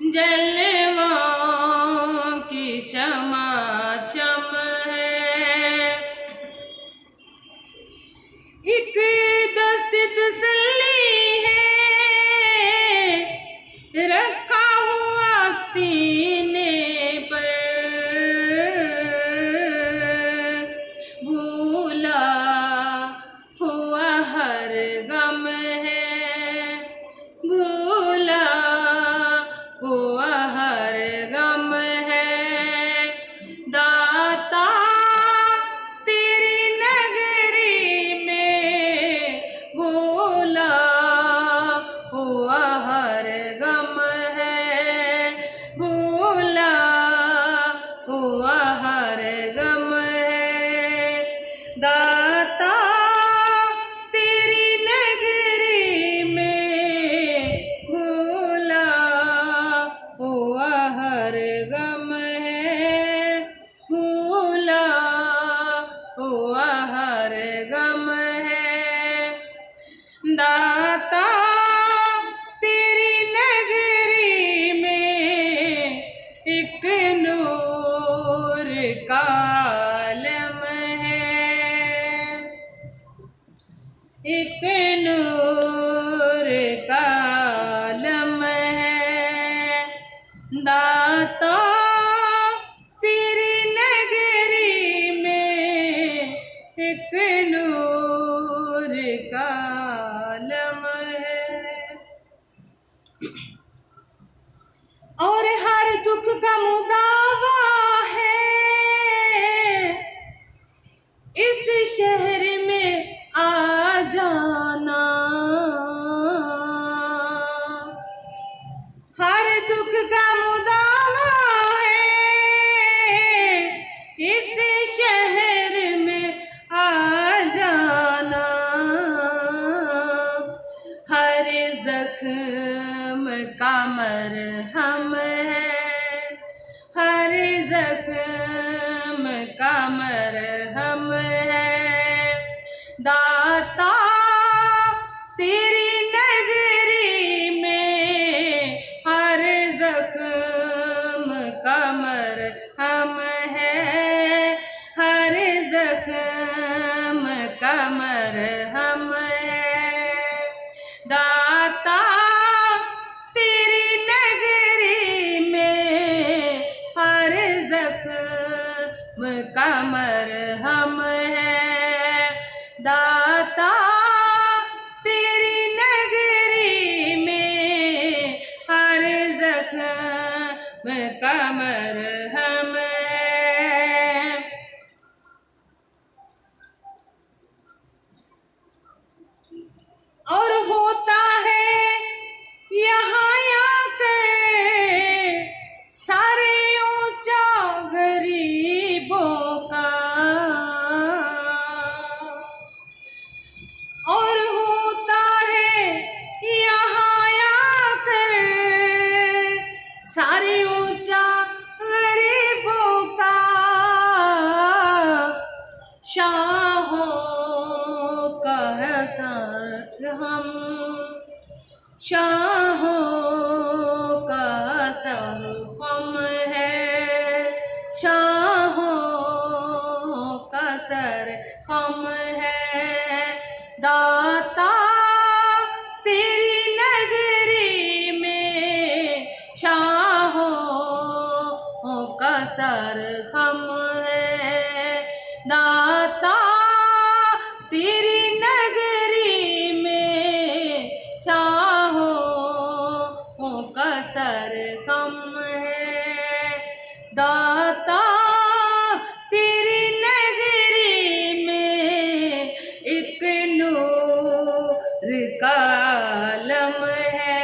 जलवों की चमाचम है। एक दस्त तसल्ली है, रखा हुआ सीने पर, भूला हुआ हर गम है, भूला हुआ हर गम है। दाता तेरी नगरी में भूला हुआ हर गम है, भूला हुआ हर गम है। दाता तेरी नगरी में भूला हुआ हर गम है, भूला हुआ हर गम है। दाता तेरी नगरी में एक नूर का आलम है, एक नूर का आलम है। दाता तेरी नगरी में एक नूर का आलम है। और हर दुख का मुदावा है, इस शहर में आ जाना। हर दुख का मुदावा है, इस शहर में आ जाना। हर जख्म का मरहम है, हर जख्म का मरहम है। दाता तेरी नगरी में हर जख्म का मरहम है, हर जख्म का मरहम है। दाता तेरी नगरी में हर जख्म का मरहम है। दाता तेरी नगरी में हर जख्म का मरहम है। और होता है यहाँ आकर सारे ऊंचा गरीबों का, और होता है यहाँ आकर सारे ऊंचा गरीबों का। शाहों का है सर हम, शाहों का सर हम है, शाहों का सर हम है। दाता तेरी नगरी में शाहों का सर हम है। दाता तेरी नगरी में शाहों का सर हम है। दाता तेरी नगरी में एक नूर का आलम है,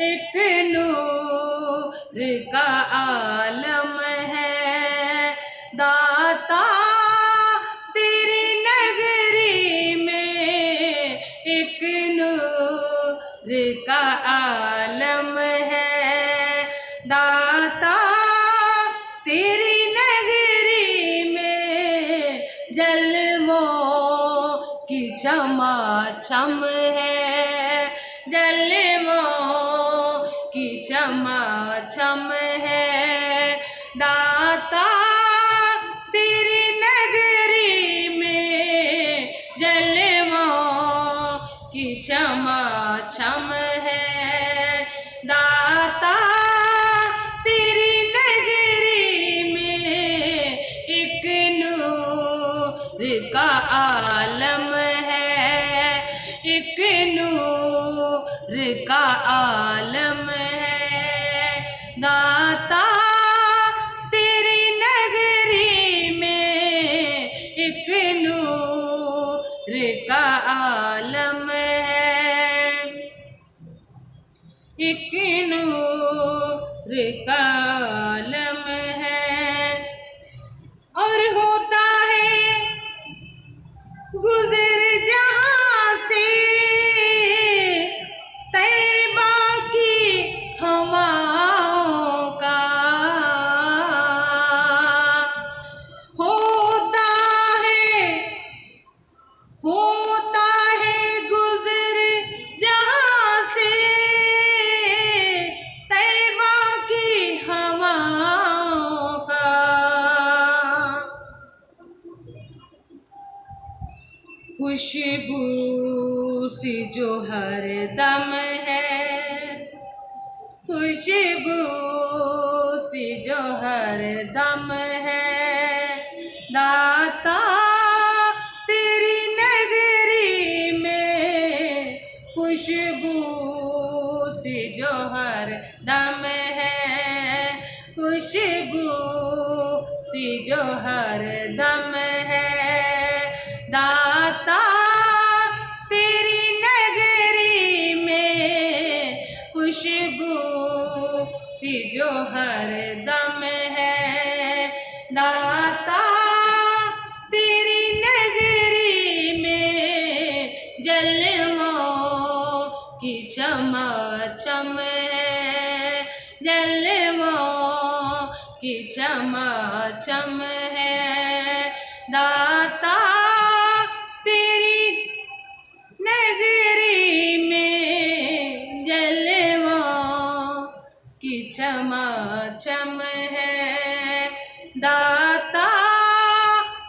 एक नूर का आलम है। दाता तेरी नगरी में एक नूर का आलम है। दाता तेरी नगरी में जलवों की चमाचम है, जलवों की चम छमाछम है। दाता तेरी नगरी में जलवों की छमाछम है। दाता तेरी नगरी में एक नूर का आलम है, एक नूर का आलम है। दाता तेरी नगरी में एक नूर का आलम है, एक नूर का आलम है। और होता है गुजर जहां से तैबा की हवाओं का, होता है गुजर जहां से तैबा की हवाओं का। खुशबू सी जो हर दम है, खुशबू सी जो हर दम है। दाता तेरी नगरी में खुशबू सी जो हर दम है, खुशबू सी जो हर दम है। दाता तेरी नगरी में खुशबू सी जो हर दम है। दाता तेरी नगरी में जलवों की छमाछम है, जलवों की छमाछम है। दाता तेरी नगरी में जलवों की छमाछम है। दाता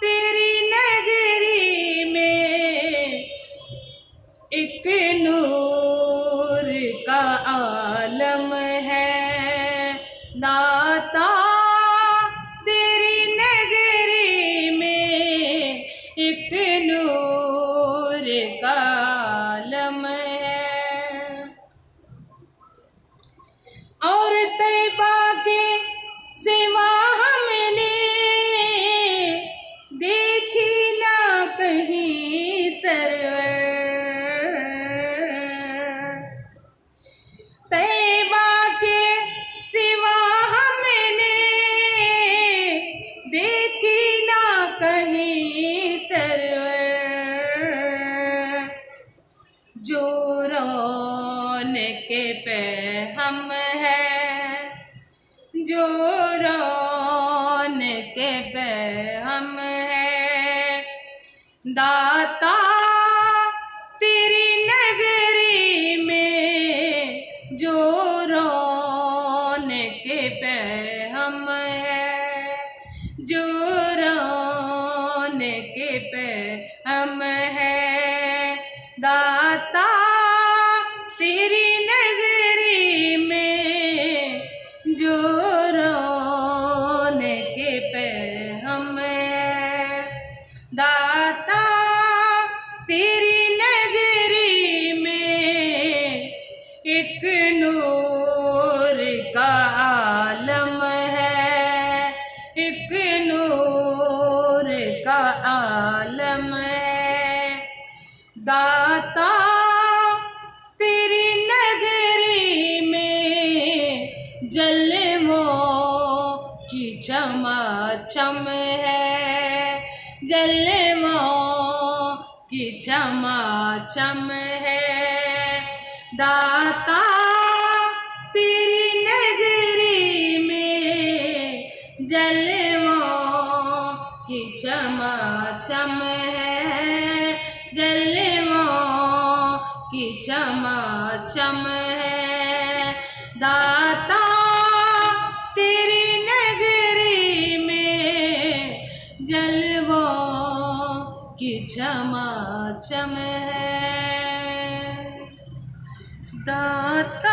तेरी नगरी में एक नूर का आलम है। दाता तेरी नगरी में एक नूर का आलम है। और तैबा के सिवा हमने देखी ना कहीं सरवर, तैबा के सिवा हमने देखी ना कहीं सरवर। जो रौनक पे हम है, जो रौनक पे हम है। दाता तेरी नगरी में जो रौनक पे हम है, जो रौनक पे हम है। दाता तेरी नगरी में जो रौनक पे हम है। दाता तेरी नगरी में एक नूर का आलम है, एक नूर का आलम है। दाता तेरी नगरी में जलवों की छमाछम है, जलवों की छमाछम है। दाता तेरी नगरी में जलवों की छमाछम है, जलवों की छमाछम है। दाता झमाझम है दाता।